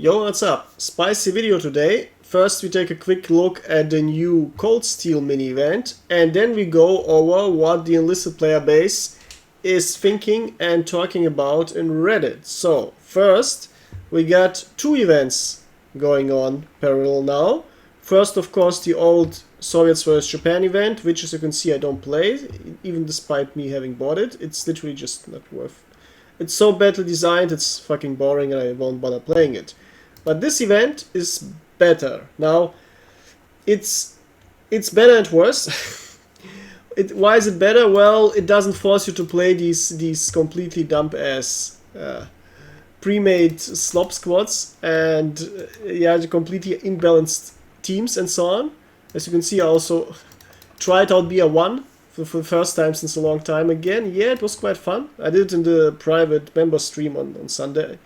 Yo, what's up? Spicy video today. First we take a quick look at the new Cold Steel mini event, and then we go over what the Enlisted player base is thinking and talking about in Reddit. So, first we got two events going on parallel now. First, of course, the old Soviets vs Japan event, which as you can see I don't play, even despite me having bought it. It's literally just not worth. It's so badly designed, it's fucking boring and I won't bother playing it. But this event is better. Now, it's better and worse. Why is it better? Well, it doesn't force you to play these completely dump-ass pre-made slop squads and the completely imbalanced teams and so on. As you can see, I also tried out B.A.R. for the first time since a long time again. Yeah, it was quite fun. I did it in the private member stream on Sunday.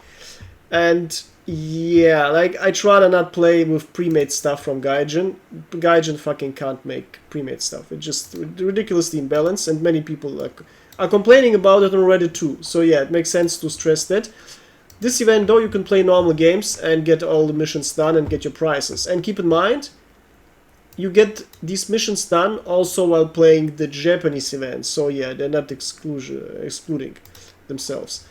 And yeah, like, I'd rather not play with pre-made stuff from Gaijin. Gaijin fucking can't make pre-made stuff. It's just ridiculously imbalanced, and many people are complaining about it on Reddit too. So yeah, it makes sense to stress that. This event, though, you can play normal games and get all the missions done and get your prizes. And keep in mind, you get these missions done also while playing the Japanese events. So yeah, they're not excluding themselves.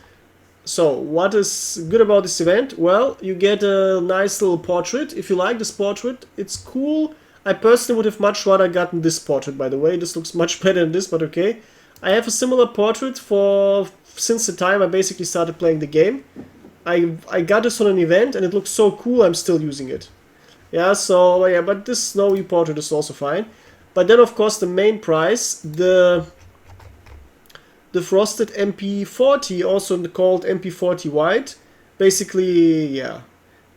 So, what is good about this event? Well, you get a nice little portrait. If you like this portrait, it's cool. I personally would have much rather gotten this portrait, by the way. This looks much better than this, but okay. I have a similar portrait since the time I basically started playing the game. I got this on an event, and it looks so cool, I'm still using it. Yeah, so, yeah, but this snowy portrait is also fine. But then, of course, the main prize, the frosted Mp40, also called Mp40 white. Basically, yeah,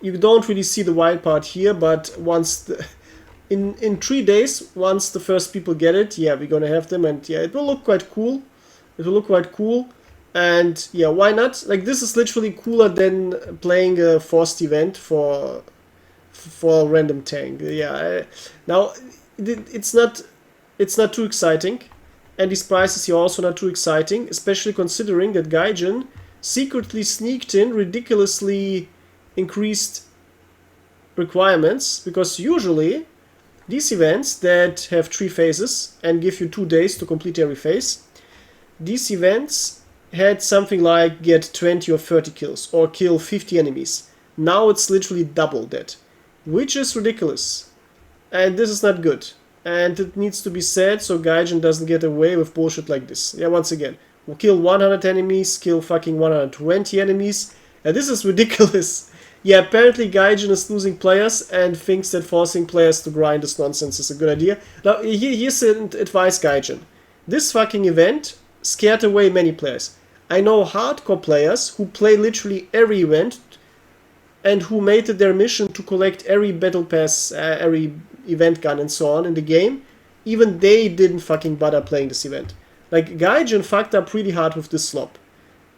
you don't really see the white part here, but once in 3 days, once the first people get it, yeah, we're gonna have them, and yeah, it will look quite cool. It will look quite cool, and yeah, why not? Like, this is literally cooler than playing a forced event for a random tank. Yeah, now it's not too exciting. And these prices here are also not too exciting, especially considering that Gaijin secretly sneaked in ridiculously increased requirements, because usually these events that have 3 phases and give you 2 days to complete every phase, these events had something like get 20 or 30 kills or kill 50 enemies. Now it's literally double that, which is ridiculous. And this is not good. And it needs to be said so Gaijin doesn't get away with bullshit like this. Yeah, once again, we'll kill 100 enemies, kill fucking 120 enemies. And this is ridiculous. Yeah, apparently Gaijin is losing players and thinks that forcing players to grind this nonsense is a good idea. Now, here's an advice, Gaijin. This fucking event scared away many players. I know hardcore players who play literally every event and who made it their mission to collect every battle pass, every event gun and so on in the game. Even they didn't fucking bother playing this event. Like, Gaijin fucked up pretty hard with this slop.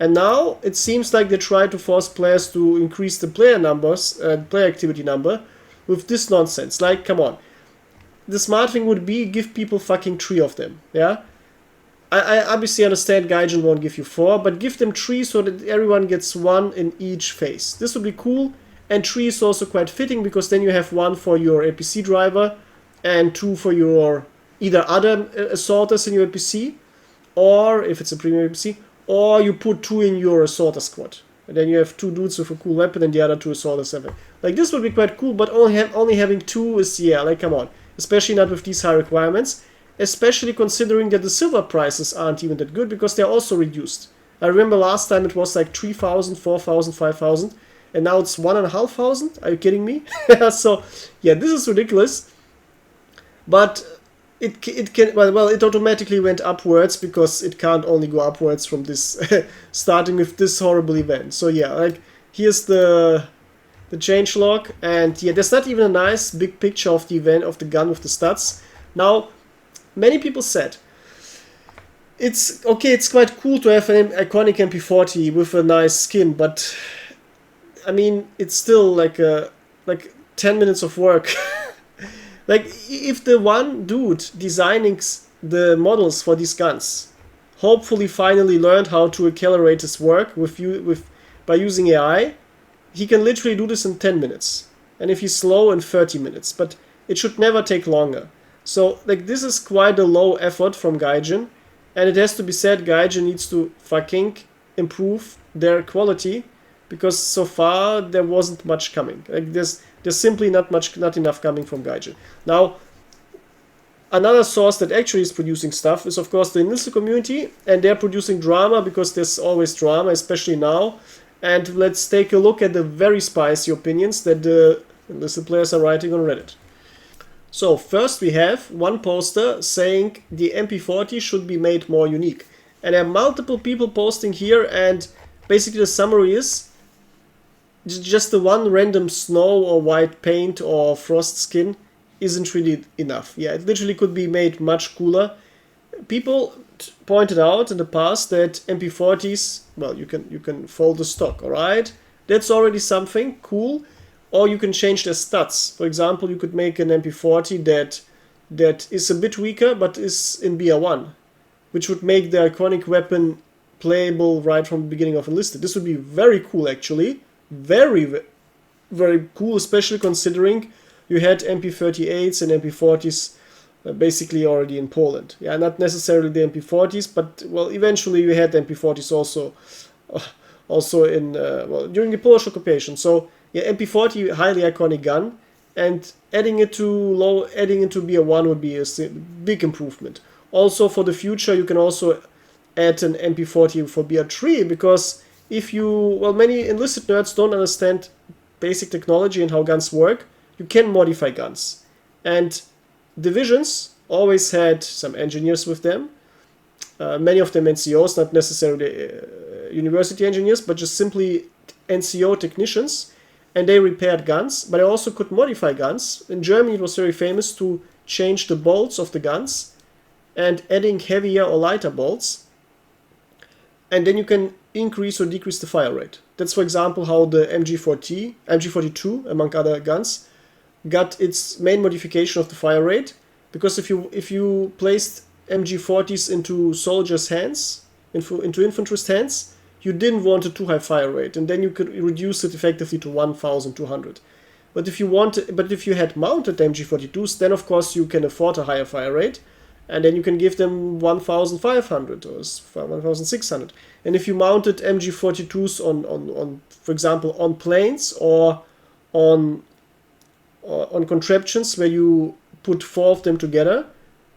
And now it seems like they try to force players to increase the player numbers, player activity number, with this nonsense. Like, come on. The smart thing would be give people fucking 3 of them, yeah? I obviously understand Gaijin won't give you 4, but give them 3 so that everyone gets 1 in each phase. This would be cool, and 3 is also quite fitting, because then you have 1 for your APC driver and 2 for your either other assaulters in your APC, or if it's a premium APC, or you put 2 in your assaulter squad. And then you have 2 dudes with a cool weapon and the other 2 assaulters have it. Like, this would be quite cool, but only having 2 is, yeah, like, come on. Especially not with these high requirements. Especially considering that the silver prices aren't even that good, because they're also reduced. I remember last time it was like 3,000, 4,000, 5,000, and now it's 1,500. Are you kidding me? So yeah, this is ridiculous. But it can, well, it automatically went upwards, because it can't only go upwards from this starting with this horrible event. So yeah, like, here's the changelog, and yeah, there's not even a nice big picture of the event of the gun with the stats. Now, many people said, it's okay, it's quite cool to have an iconic Mp40 with a nice skin, but I mean, it's still like 10 minutes of work. Like, if the one dude designing the models for these guns hopefully finally learned how to accelerate his work by using AI, he can literally do this in 10 minutes. And if he's slow, in 30 minutes. But it should never take longer. So, like, this is quite a low effort from Gaijin. And it has to be said, Gaijin needs to fucking improve their quality. Because so far, there wasn't much coming. Like, there's simply not enough coming from Gaijin. Now, another source that actually is producing stuff is, of course, the Enlisted community. And they're producing drama because there's always drama, especially now. And let's take a look at the very spicy opinions that the Enlisted players are writing on Reddit. So, first we have one poster saying the MP40 should be made more unique. And there are multiple people posting here, and basically the summary is just the one random snow or white paint or frost skin isn't really enough. Yeah, it literally could be made much cooler. People pointed out in the past that MP40s, well, you can fold the stock, alright? That's already something cool. Or you can change their stats. For example, you could make an MP40 that is a bit weaker but is in BA1, which would make the iconic weapon playable right from the beginning of Enlisted. This would be very cool, actually. Very, very cool, especially considering you had MP38s and MP40s basically already in Poland. Yeah, not necessarily the MP40s, but, well, eventually you had MP40s also in, well, during the Polish occupation. So, yeah, MP40, highly iconic gun, and adding it to BA1 would be a big improvement. Also, for the future, you can also add an MP40 for BA3, because if you, well, many Enlisted nerds don't understand basic technology and how guns work, you can modify guns. And divisions always had some engineers with them, many of them NCOs, not necessarily university engineers, but just simply NCO technicians. And they repaired guns, but they also could modify guns. In Germany, it was very famous to change the bolts of the guns and adding heavier or lighter bolts. And then you can increase or decrease the fire rate. That's, for example, how the MG42, among other guns, got its main modification of the fire rate. Because if you placed MG40s into soldiers' hands, into infantry's hands, you didn't want a too high fire rate, and then you could reduce it effectively to 1,200. But if you had mounted MG42s, then of course you can afford a higher fire rate, and then you can give them 1,500 or 1,600. And if you mounted MG42s on for example, on planes or on contraptions where you put 4 of them together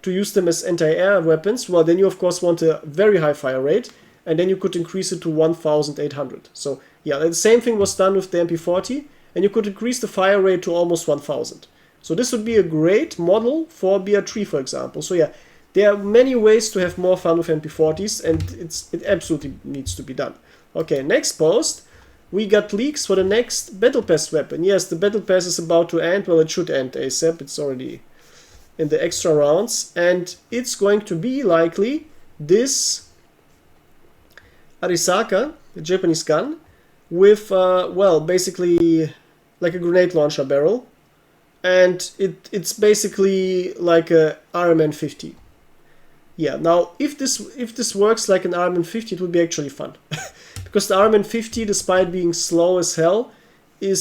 to use them as anti-air weapons, well, then you of course want a very high fire rate. And then you could increase it to 1,800. So, yeah, the same thing was done with the MP40, and you could increase the fire rate to almost 1,000. So this would be a great model for BA3, for example. So, yeah, there are many ways to have more fun with MP40s, and it absolutely needs to be done. Okay, next post, we got leaks for the next Battle Pass weapon. Yes, the Battle Pass is about to end. Well, it should end ASAP. It's already in the extra rounds. And it's going to be likely this Arisaka, a Japanese gun, with, well, basically like a grenade launcher barrel. And it's basically like a RMN50. Yeah, now, if this works like an RMN50, it would be actually fun. Because the RMN50, despite being slow as hell, well,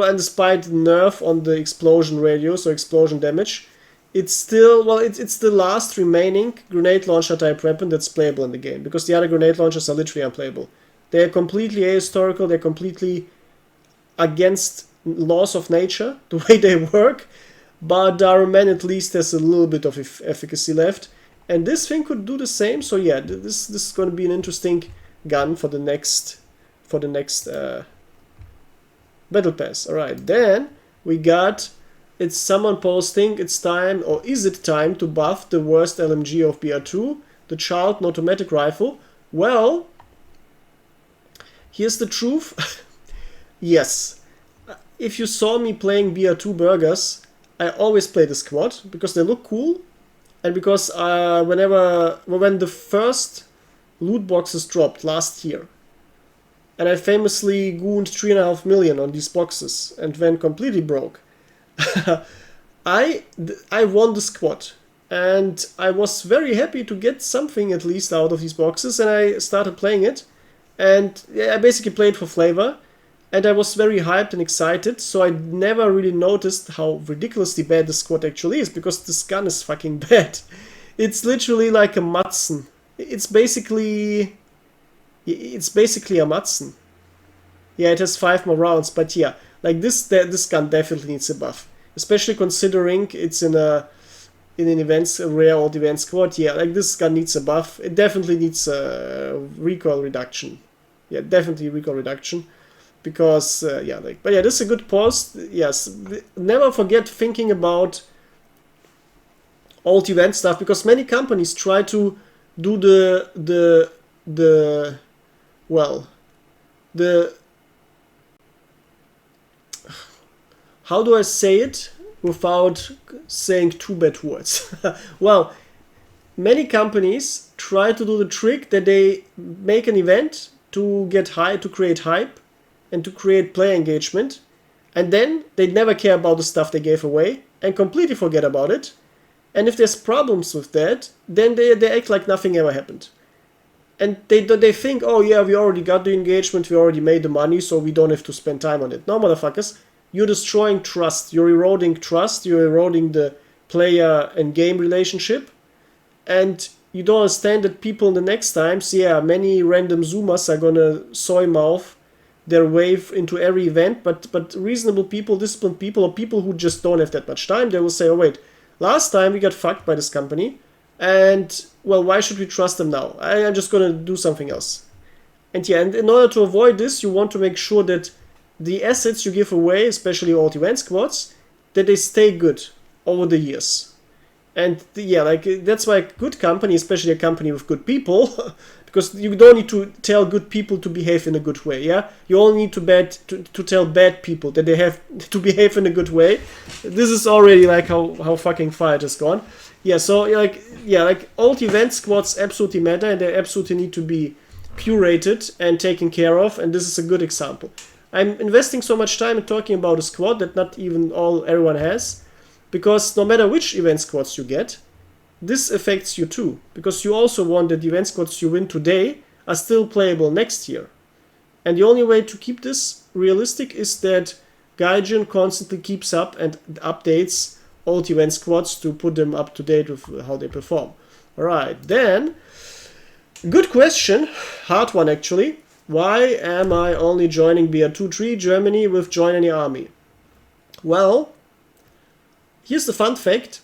and despite the nerf on the explosion radius or explosion damage, it's still, well, it's the last remaining grenade launcher type weapon that's playable in the game, because the other grenade launchers are literally unplayable. They're completely ahistorical, they're completely against laws of nature, the way they work, but the RMN at least has a little bit of efficacy left, and this thing could do the same. So yeah, this is going to be an interesting gun for the next Battle Pass. Alright, then we got, it's someone posting, it's time, or is it time to buff the worst LMG of BR2, the Charlton automatic rifle? Well, here's the truth. Yes. If you saw me playing BR2 burgers, I always play the squad, because they look cool, and because when the first loot boxes dropped last year, and I famously gooned 3.5 million on these boxes and went completely broke, I won the squad, and I was very happy to get something at least out of these boxes, and I started playing it, And yeah, I basically played for flavor, and I was very hyped and excited, so I never really noticed how ridiculously bad the squad actually is, because this gun is fucking bad. It's literally like a Madsen. It's basically a Madsen. Yeah, it has 5 more rounds, but yeah, like this gun definitely needs a buff, especially considering it's in an events, a rare old event squad. Yeah, like this gun needs a buff. It definitely needs a recoil reduction. Yeah, definitely recoil reduction, because yeah, like, but yeah, this is a good post. Yes, never forget thinking about old event stuff, because many companies try to do the well the how do I say it without saying two bad words? Well, many companies try to do the trick that they make an event to get high, to create hype, and to create player engagement, and then they never care about the stuff they gave away and completely forget about it. And if there's problems with that, then they act like nothing ever happened. And they think, oh yeah, we already got the engagement, we already made the money, so we don't have to spend time on it. No, motherfuckers, you're destroying trust, you're eroding trust, you're eroding the player and game relationship, and you don't understand that people in the next times, yeah, many random Zoomers are gonna soy mouth their way into every event, but reasonable people, disciplined people, or people who just don't have that much time, they will say, oh wait, last time we got fucked by this company, and well, why should we trust them now? I'm just gonna do something else. And yeah, and in order to avoid this, you want to make sure that the assets you give away, especially old event squads, that they stay good over the years. And yeah, like that's why a good company, especially a company with good people, because you don't need to tell good people to behave in a good way. Yeah, you only need to tell bad people that they have to behave in a good way. This is already like how fucking far it has gone. Yeah, so like old event squads absolutely matter, and they absolutely need to be curated and taken care of. And this is a good example. I'm investing so much time in talking about a squad that not even everyone has. Because no matter which event squads you get, this affects you too. Because you also want that the event squads you win today are still playable next year. And the only way to keep this realistic is that Gaijin constantly keeps up and updates old event squads to put them up to date with how they perform. Alright, then, good question, hard one actually. Why am I only joining B.A.R 2-3 Germany with Join Any Army? Well, here's the fun fact.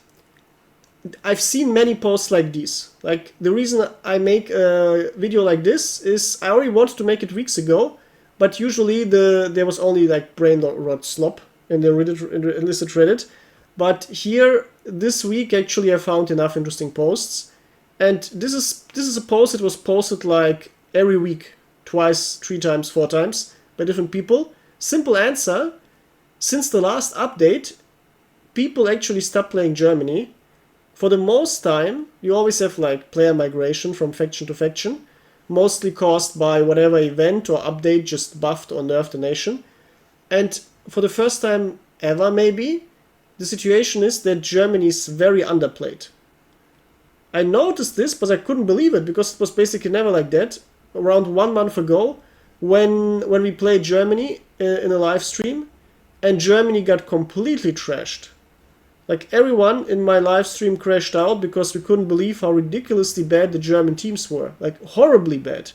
I've seen many posts like these. Like, the reason I make a video like this is I already wanted to make it weeks ago, but usually there was only like brain rot slop in the Enlisted Reddit. But here, this week, actually I found enough interesting posts. And this is a post that was posted like every week, twice, 3 times, 4 times, by different people. Simple answer, since the last update, people actually stop playing Germany. For the most time, you always have like player migration from faction to faction, mostly caused by whatever event or update just buffed or nerfed the nation. And for the first time ever, maybe, the situation is that Germany is very underplayed. I noticed this, but I couldn't believe it, because it was basically never like that. Around 1 month ago, when we played Germany in a live stream, and Germany got completely trashed. Like, everyone in my live stream crashed out because we couldn't believe how ridiculously bad the German teams were. Like, horribly bad.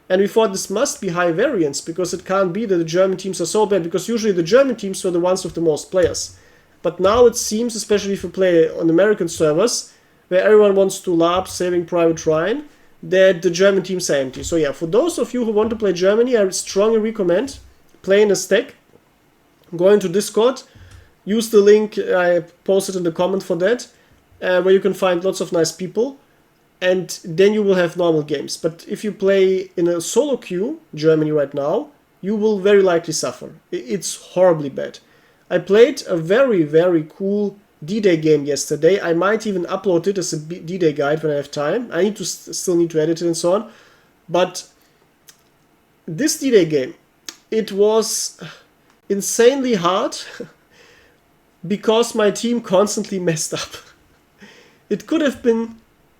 And we thought this must be high variance, because it can't be that the German teams are so bad, because usually the German teams were the ones with the most players. But now it seems, especially if you play on American servers, where everyone wants to LARP Saving Private Ryan, that the German teams are empty. So yeah, for those of you who want to play Germany, I strongly recommend playing a stack, go into Discord, use the link I posted in the comment for that, where you can find lots of nice people, and then you will have normal games. But if you play in a solo queue, Germany right now, you will very likely suffer. It's horribly bad. I played a very, very cool D-Day game yesterday. I might even upload it as a D-Day guide when I have time. I still need to edit it and so on. But this D-Day game, it was insanely hard because my team constantly messed up. It could have been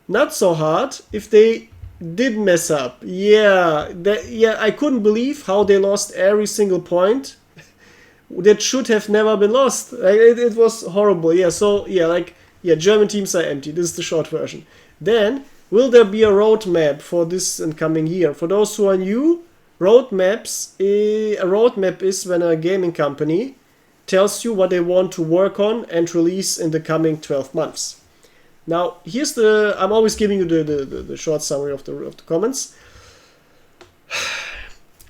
not so hard if they Did mess up. Yeah, yeah, I couldn't believe how they lost every single point that should have never been lost. Like, it was horrible. Yeah, so yeah, like yeah, German teams are empty. This is the short version. Then will there be a roadmap for this incoming year? For those who are new, a roadmap is when a gaming company tells you what they want to work on and release in the coming 12 months. Now, here's the... I'm always giving you the short summary of the comments.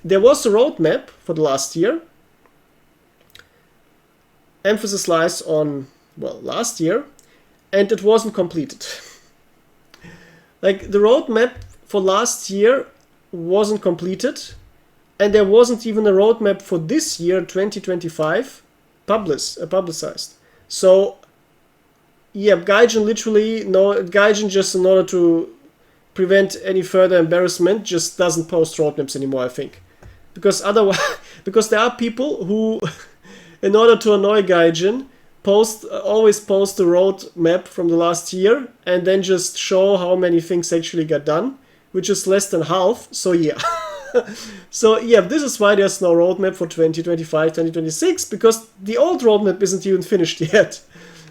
There was a roadmap for the last year. Emphasis lies on, well, last year. And it wasn't completed. Like, the roadmap for last year wasn't completed. And there wasn't even a roadmap for this year, 2025, publicized. So... yeah, Gaijin literally, Gaijin just in order to prevent any further embarrassment just doesn't post roadmaps anymore, I think. Because otherwise, because there are people who, in order to annoy Gaijin, always post the roadmap from the last year and then just show how many things actually got done, which is less than half, so yeah. So yeah, this is why there's no roadmap for 2025, 2026, because the old roadmap isn't even finished yet.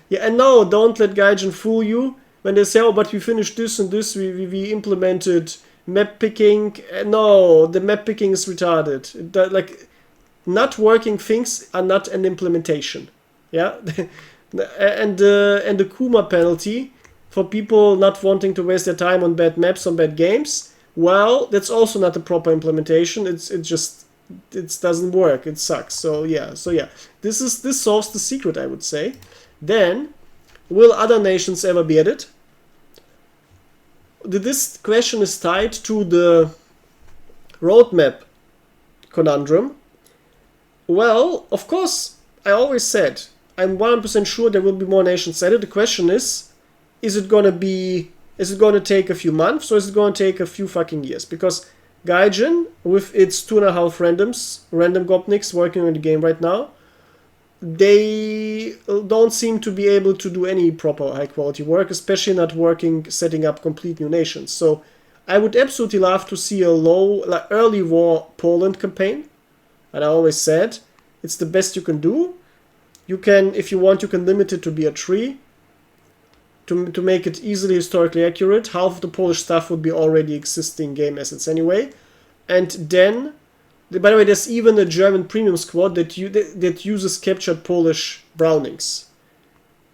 Yeah, and no, don't let Gaijin fool you when they say, oh, but we finished this and this, we implemented map picking. No, the map picking is retarded. Like, not working things are not an implementation. Yeah, and the Kuma penalty for people not wanting to waste their time on bad maps, on bad games, well, that's also not a proper implementation. It doesn't work. It sucks. So yeah, this solves the secret, I would say. Then, will other nations ever be added? This question is tied to the roadmap conundrum. Well, of course, I always said, I'm 100% sure there will be more nations added. The question is it going to take a few months or is it going to take a few fucking years? Because Gaijin, with its 2.5 random gopniks working on the game right now, they don't seem to be able to do any proper high quality work, especially not setting up complete new nations. So I would absolutely love to see a early war Poland campaign. And I always said, it's the best you can do. You can, if you want, you can limit it to be a tree. To make it easily historically accurate. Half of the Polish stuff would be already existing game assets anyway. And then... by the way, there's even a German premium squad that uses captured Polish Brownings.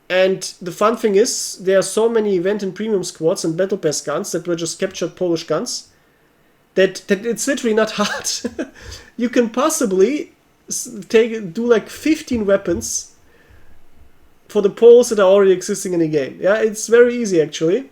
And the fun thing is, there are so many event and premium squads and battle pass guns that were just captured Polish guns that it's literally not hard. You can possibly do like 15 weapons for the Poles that are already existing in the game. Yeah, it's very easy actually.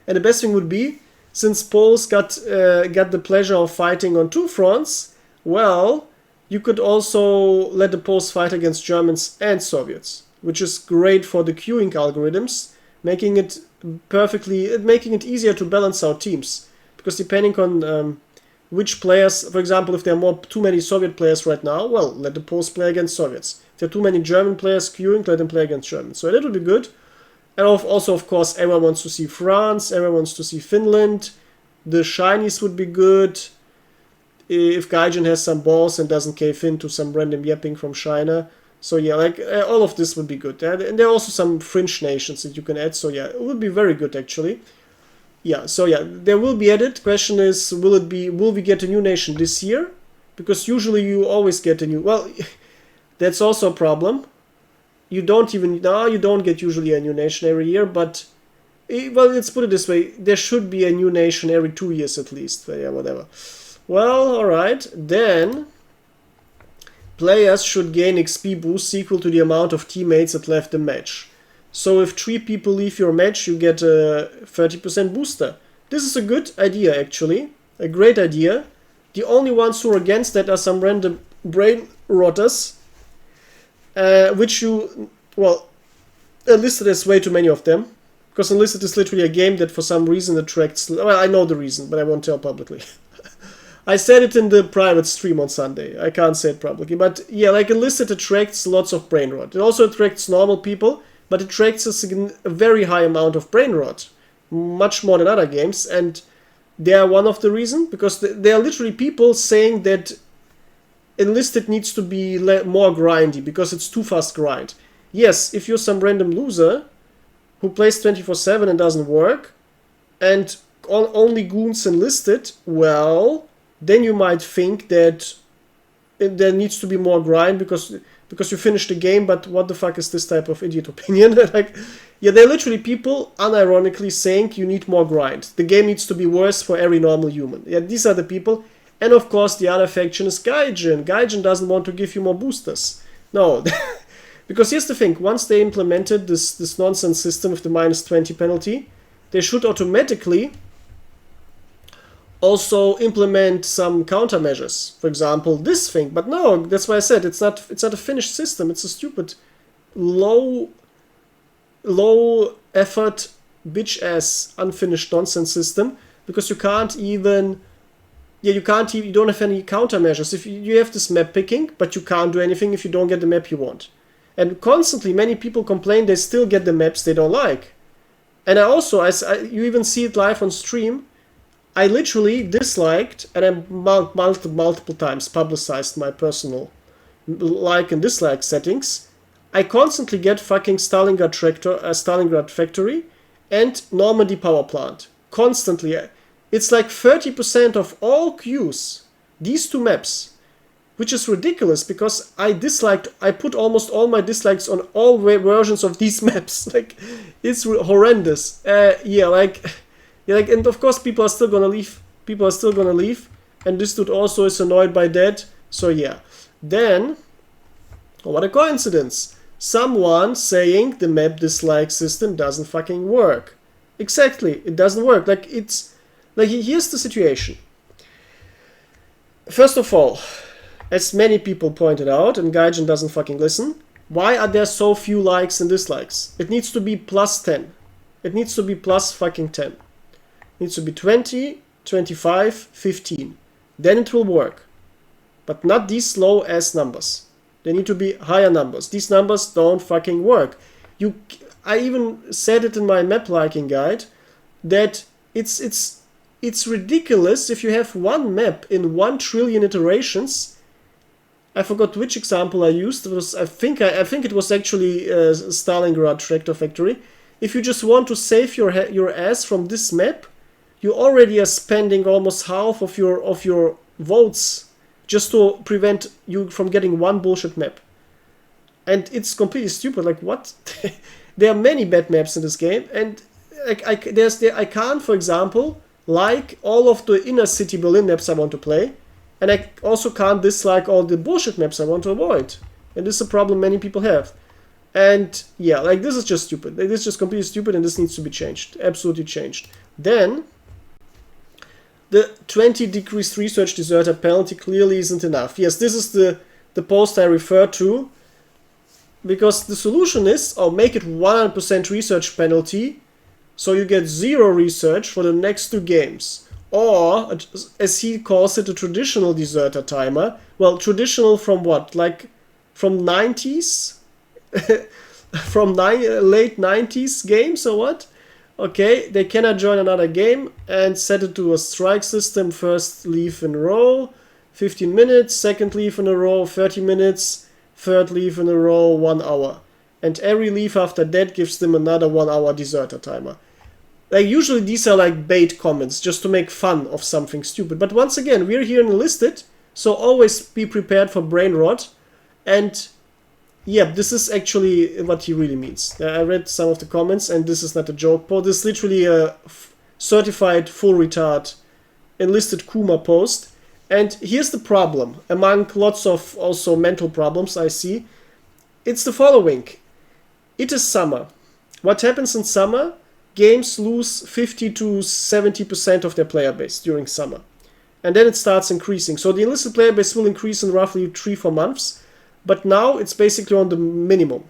And the best thing would be, since Poles got the pleasure of fighting on two fronts, well, you could also let the Poles fight against Germans and Soviets, which is great for the queuing algorithms, making it easier to balance out teams. Because depending on which players, for example, if there are too many Soviet players right now, well, let the Poles play against Soviets. If there are too many German players queuing, let them play against Germans. So that would be good. And also, of course, everyone wants to see France, everyone wants to see Finland. The shinies would be good. If Gaijin has some balls and doesn't cave in to some random yapping from China. So yeah, like all of this would be good. And there are also some fringe nations that you can add. So yeah, it would be very good actually. Yeah, so yeah, there will be added. Question is, will we get a new nation this year? Because usually you always get a new... Well, that's also a problem. You don't get usually a new nation every year, but... Well, let's put it this way. There should be a new nation every 2 years at least. But yeah, whatever. Well, alright. Then... players should gain XP boosts equal to the amount of teammates that left the match. So if 3 people leave your match, you get a 30% booster. This is a good idea, actually. A great idea. The only ones who are against that are some random brain rotters. Which you... Well, Enlisted has way too many of them. Because Enlisted is literally a game that for some reason attracts... Well, I know the reason, but I won't tell publicly. I said it in the private stream on Sunday. I can't say it publicly. But yeah, like Enlisted attracts lots of brain rot. It also attracts normal people, but it attracts a very high amount of brain rot. Much more than other games. And they are one of the reasons, because there are literally people saying that Enlisted needs to be more grindy because it's too fast grind. Yes, if you're some random loser who plays 24/7 and doesn't work and only goons Enlisted, well, then you might think that there needs to be more grind because you finished the game, but what the fuck is this type of idiot opinion? Like, yeah, they're literally people unironically saying you need more grind. The game needs to be worse for every normal human. Yeah, these are the people. And of course, the other faction is Gaijin. Gaijin doesn't want to give you more boosters. No. Because here's the thing. Once they implemented this nonsense system with the -20 penalty, they should automatically also implement some countermeasures. For example, this thing. But no, that's why I said it's not a finished system. It's a stupid, low effort, bitch ass, unfinished nonsense system. Because you can't even... Yeah, you don't have any countermeasures. If you have this map picking, but you can't do anything if you don't get the map you want. And constantly, many people complain they still get the maps they don't like. And you even see it live on stream. I literally disliked, and I multiple times publicized my personal like and dislike settings. I constantly get fucking Stalingrad Factory and Normandy Power Plant. Constantly. It's like 30% of all queues, these two maps, which is ridiculous because I put almost all my dislikes on all versions of these maps. Like, it's horrendous. And of course people are still gonna leave. And this dude also is annoyed by that. So yeah. Then, what a coincidence. Someone saying the map dislike system doesn't fucking work. Exactly, it doesn't work. Here's the situation. First of all, as many people pointed out, and Gaijin doesn't fucking listen, why are there so few likes and dislikes? It needs to be plus 10. It needs to be plus fucking 10. It needs to be 20, 25, 15. Then it will work. But not these low ass numbers. They need to be higher numbers. These numbers don't fucking work. I even said it in my map liking guide that it's ridiculous if you have one map in 1 trillion iterations. I forgot which example I used. I think it was actually Stalingrad Tractor Factory. If you just want to save your ass from this map, you already are spending almost half of your votes just to prevent you from getting one bullshit map. And it's completely stupid. Like, what? There are many bad maps in this game, and I can't, for example, like all of the inner city Berlin maps I want to play, and I also can't dislike all the bullshit maps I want to avoid. And this is a problem many people have. And yeah, like, this is just stupid. Like, this is just completely stupid, and this needs to be changed. Absolutely changed. Then, the 20 decreased research deserter penalty clearly isn't enough. Yes, this is the post I referred to, because the solution is, make it 100% research penalty, so you get 0 research for the next 2 games. Or, as he calls it, a traditional deserter timer. Well, traditional from what? Like, from 90s? From late 90s games or what? Okay, they cannot join another game and set it to a strike system. First leave in a row, 15 minutes. Second leave in a row, 30 minutes. Third leave in a row, 1 hour. And every leave after that gives them another 1 hour deserter timer. Like, usually these are like bait comments just to make fun of something stupid. But once again, we're here in Enlisted, so always be prepared for brain rot. And yeah, this is actually what he really means. I read some of the comments, and this is not a joke. This is literally a certified full retard Enlisted Kuma post. And here's the problem, among lots of also mental problems I see. It's the following. It is summer. What happens in summer? Games lose 50 to 70% of their player base during summer. And then it starts increasing. So the Enlisted player base will increase in roughly 3-4 months. But now it's basically on the minimum.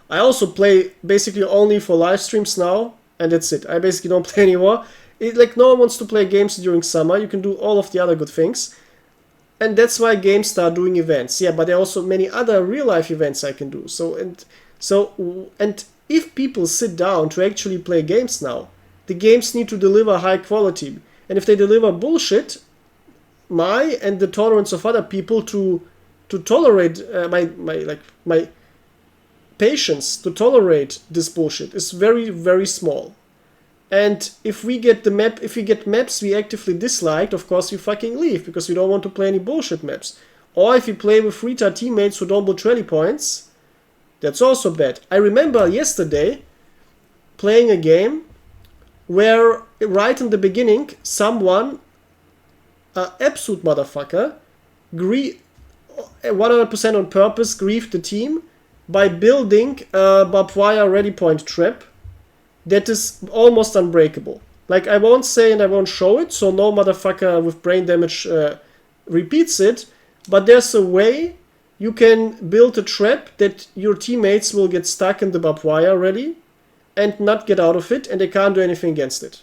I also play basically only for live streams now. And that's it. I basically don't play anymore. No one wants to play games during summer. You can do all of the other good things. And that's why games start doing events. Yeah, but there are also many other real-life events I can do. And if people sit down to actually play games now, The games need to deliver high quality. And if they deliver bullshit, my and the tolerance of other people to tolerate my patience to tolerate this bullshit is very, very small. And if we get maps we actively disliked, of course we fucking leave, because we don't want to play any bullshit maps. Or if we play with retard teammates who don't put rally points, that's also bad. I remember yesterday playing a game where right in the beginning someone, an absolute motherfucker, 100% on purpose, griefed the team by building a barbed wire ready point trap that is almost unbreakable. Like, I won't say and I won't show it, so no motherfucker with brain damage repeats it, but there's a way you can build a trap that your teammates will get stuck in the barbed wire ready and not get out of it, and they can't do anything against it.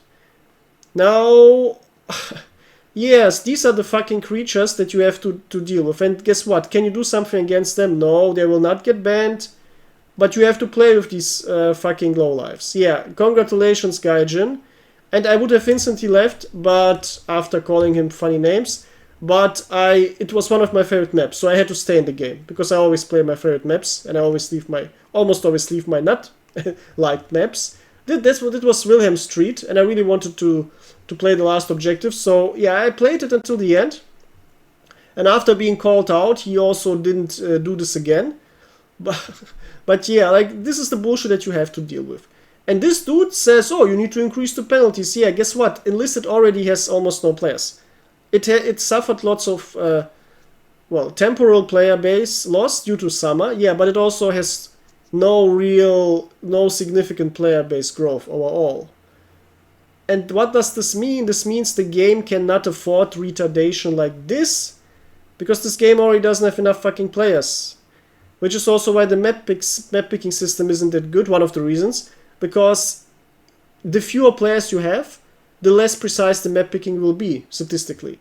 Now, yes, these are the fucking creatures that you have to deal with, and guess what? Can you do something against them? No, they will not get banned. But you have to play with these fucking lowlifes. Yeah, congratulations, Gaijin. And I would have instantly left, but after calling him funny names. But it was one of my favorite maps, so I had to stay in the game. Because I always play my favorite maps, and I almost always leave my not liked maps. It was Wilhelm Street, and I really wanted to play the last objective. So yeah, I played it until the end. And after being called out, he also didn't do this again. But yeah, like, this is the bullshit that you have to deal with. And this dude says, oh, you need to increase the penalties. Yeah, guess what? Enlisted already has almost no players. It suffered lots of, temporal player base loss due to summer. Yeah, but it also has no significant player base growth overall. And what does this mean? This means the game cannot afford retardation like this, because this game already doesn't have enough fucking players. Which is also why the map picking system isn't that good, one of the reasons. Because the fewer players you have, the less precise the map picking will be, statistically.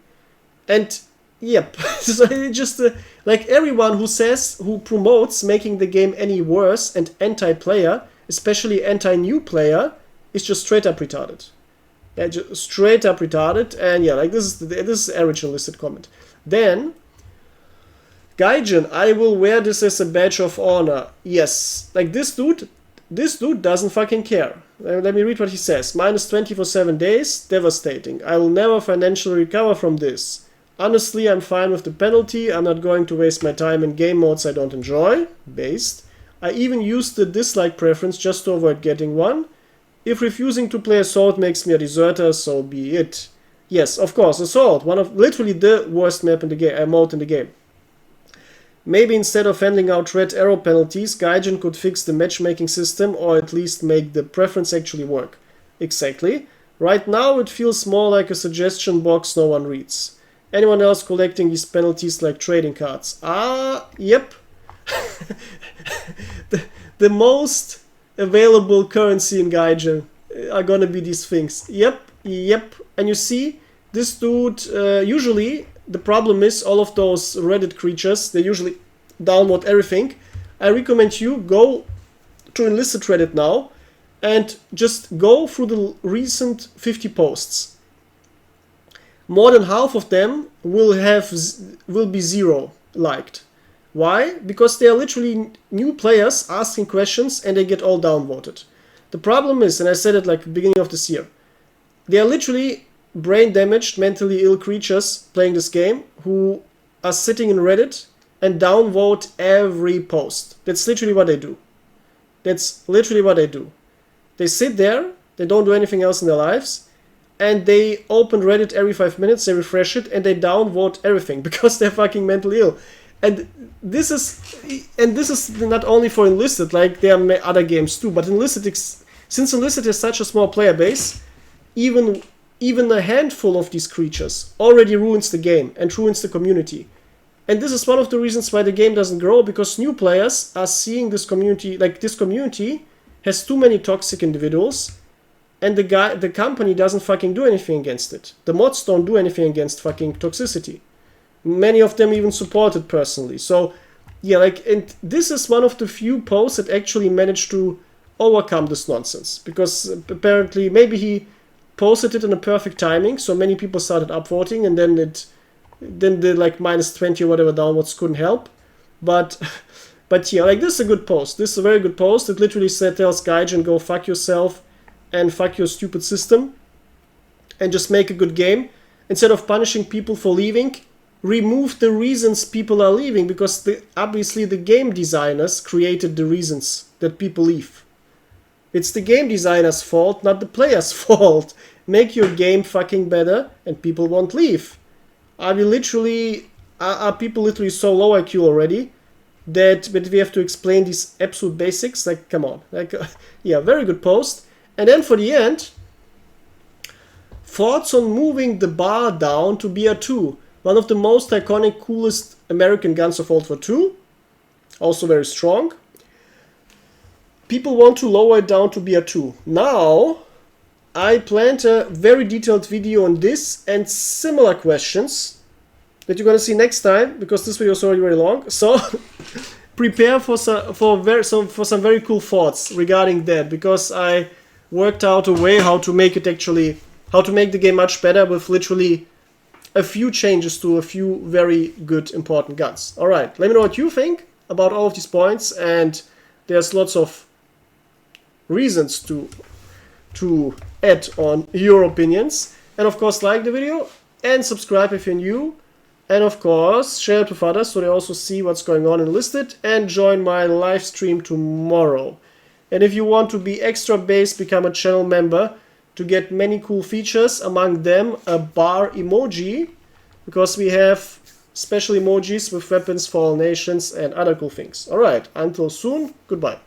And, yep, so it just, like, everyone who promotes making the game any worse and anti-player, especially anti-new player, is just straight up retarded. Yeah, just straight up retarded, and yeah, like, this is average Enlisted comment. Then, Gaijin, I will wear this as a badge of honor. Yes, like, this dude doesn't fucking care. Let me read what he says. -20 for 7 days, devastating. I will never financially recover from this. Honestly, I'm fine with the penalty. I'm not going to waste my time in game modes I don't enjoy. Based. I even used the dislike preference just to avoid getting one. If refusing to play Assault makes me a deserter, so be it. Yes, of course, Assault, one of literally the worst mode in the game. Maybe instead of handing out red arrow penalties, Gaijin could fix the matchmaking system, or at least make the preference actually work. Exactly. Right now it feels more like a suggestion box no one reads. Anyone else collecting these penalties like trading cards? Yep. the most available currency in Gaijin are gonna be these things. Yep. And you see, this dude, usually, the problem is all of those Reddit creatures, they usually download everything. I recommend you go to Enlisted Reddit now and just go through the recent 50 posts. More than half of them will be 0 liked. Why? Because they are literally new players asking questions and they get all downvoted. The problem is, and I said it like the beginning of this year, they are literally brain damaged, mentally ill creatures playing this game who are sitting in Reddit and downvote every post. That's literally what they do. They sit there, they don't do anything else in their lives, and they open Reddit every 5 minutes, they refresh it, and they downvote everything because they're fucking mentally ill. And this is not only for Enlisted, like there are other games too, but since Enlisted is such a small player base, even a handful of these creatures already ruins the game and ruins the community. And this is one of the reasons why the game doesn't grow, because new players are seeing this community, like this community has too many toxic individuals, and the company doesn't fucking do anything against it. The mods don't do anything against fucking toxicity. Many of them even support it personally. So, yeah, like, and this is one of the few posts that actually managed to overcome this nonsense, because apparently maybe posted it in a perfect timing, so many people started upvoting, and then the like -20 or whatever downwards couldn't help. But yeah, like this is a good post. This is a very good post. It literally tells Gaijin, go fuck yourself and fuck your stupid system and just make a good game. Instead of punishing people for leaving, remove the reasons people are leaving, because obviously the game designers created the reasons that people leave. It's the game designer's fault, not the player's fault. Make your game fucking better and people won't leave. Are people literally so low IQ already that we have to explain these absolute basics? Like, come on. Like, yeah, very good post. And then for the end, thoughts on moving the B.A.R down to B.A.R 2. One of the most iconic, coolest American guns of World War II. Also very strong. People want to lower it down to B.A.R 2. Now, I planned a very detailed video on this and similar questions that you're going to see next time, because this video is already very long. So prepare for some very cool thoughts regarding that, because I worked out a way how to make the game much better with literally a few changes to a few very good important guns. All right, let me know what you think about all of these points, and there's lots of reasons to add on your opinions. And of course, like the video and subscribe if you're new, and of course share it with others so they also see what's going on in Enlisted, and join my live stream tomorrow. And if you want to be extra base, become a channel member to get many cool features, among them a B.A.R emoji, because we have special emojis with weapons for all nations and other cool things. Alright, until soon, goodbye.